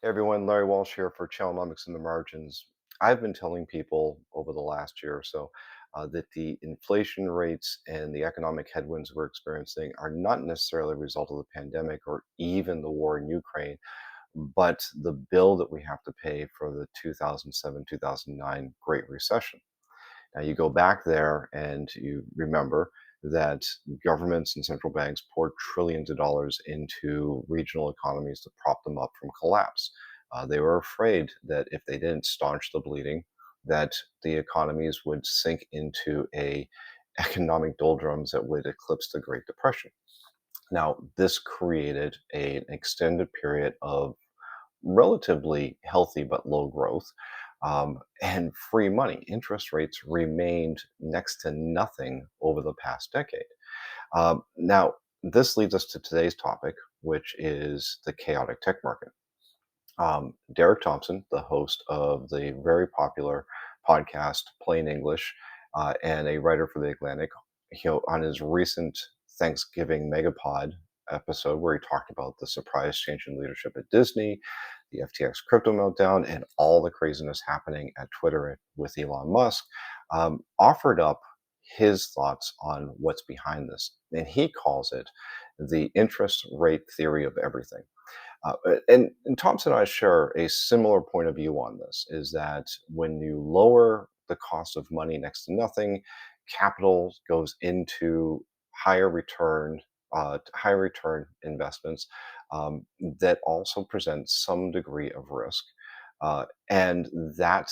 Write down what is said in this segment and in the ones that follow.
Hey everyone, Larry Walsh here for Challenomics in the Margins. I've been telling people over the last year or so that the inflation rates and the economic headwinds we're experiencing are not necessarily a result of the pandemic or even the war in Ukraine, but the bill that we have to pay for the 2007 2009 Great Recession. Now, you go back there and you remember that governments and central banks poured trillions of dollars into regional economies to prop them up from collapse. They were afraid that if they didn't staunch the bleeding, that the economies would sink into a economic doldrums that would eclipse the Great Depression. Now, this created an extended period of relatively healthy but low growth, and free money. Interest rates remained next to nothing over the past decade. Now, this leads us to today's topic, which is the chaotic tech market. Derek Thompson, the host of the very popular podcast Plain English, and a writer for The Atlantic, on his recent Thanksgiving Megapod episode where he talked about the surprise change in leadership at Disney, the FTX crypto meltdown, and all the craziness happening at Twitter with Elon Musk, offered up his thoughts on what's behind this. And he calls it the interest rate theory of everything. And Thompson and I share a similar point of view on this, is that when you lower the cost of money next to nothing, capital goes into higher return, high return investments that also present some degree of risk. And that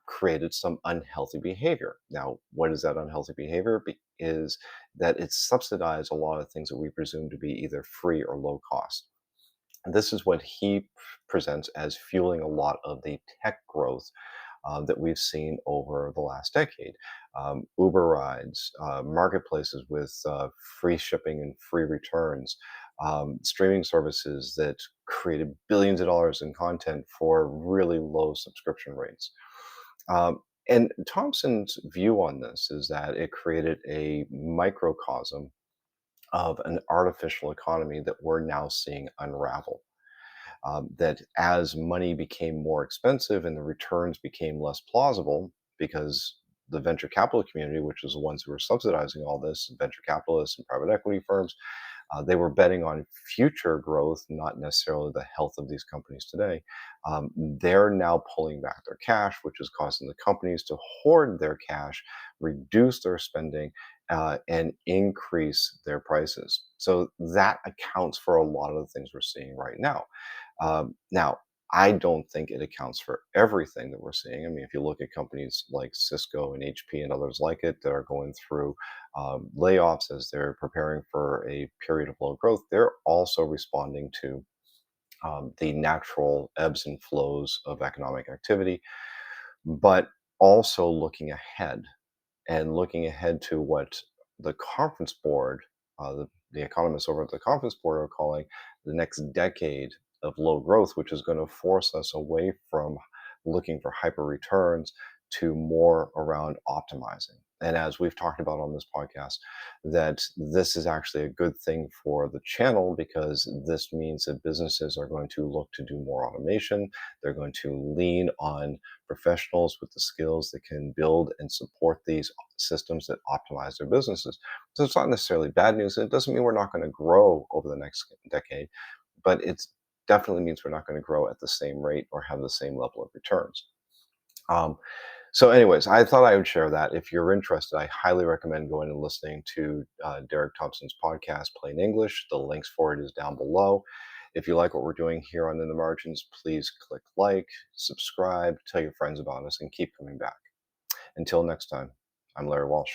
created some unhealthy behavior. Now, what is that unhealthy behavior? Is that it subsidized a lot of things that we presume to be either free or low cost. This is what he presents as fueling a lot of the tech growth that we've seen over the last decade. Uber rides, marketplaces with free shipping and free returns, streaming services that created billions of dollars in content for really low subscription rates. And Thompson's view on this is that it created a microcosm of an artificial economy that we're now seeing unravel. That as money became more expensive and the returns became less plausible because the venture capital community, which is the ones who were subsidizing all this, venture capitalists and private equity firms, they were betting on future growth, not necessarily the health of these companies today. They're now pulling back their cash, which is causing the companies to hoard their cash, reduce their spending, and increase their prices. So that accounts for a lot of the things we're seeing right now. Now, I don't think it accounts for everything that we're seeing. I mean, if you look at companies like Cisco and HP and others like it that are going through layoffs as they're preparing for a period of low growth, they're also responding to the natural ebbs and flows of economic activity, but also looking ahead and looking ahead to what the conference board, the economists over at the conference board are calling the next decade of low growth, which is going to force us away from looking for hyper returns to more around optimizing. And as we've talked about on this podcast, that this is actually a good thing for the channel because this means that businesses are going to look to do more automation. They're going to lean on professionals with the skills that can build and support these systems that optimize their businesses. So it's not necessarily bad news. It doesn't mean we're not going to grow over the next decade, but it definitely means we're not going to grow at the same rate or have the same level of returns. Um, so, anyways, I thought I would share that. If you're interested, I highly recommend going and listening to Derek Thompson's podcast, Plain English. The links for it is down below. If you like what we're doing here on In the Margins, please click like, subscribe, tell your friends about us, and keep coming back. Until next time, I'm Larry Walsh.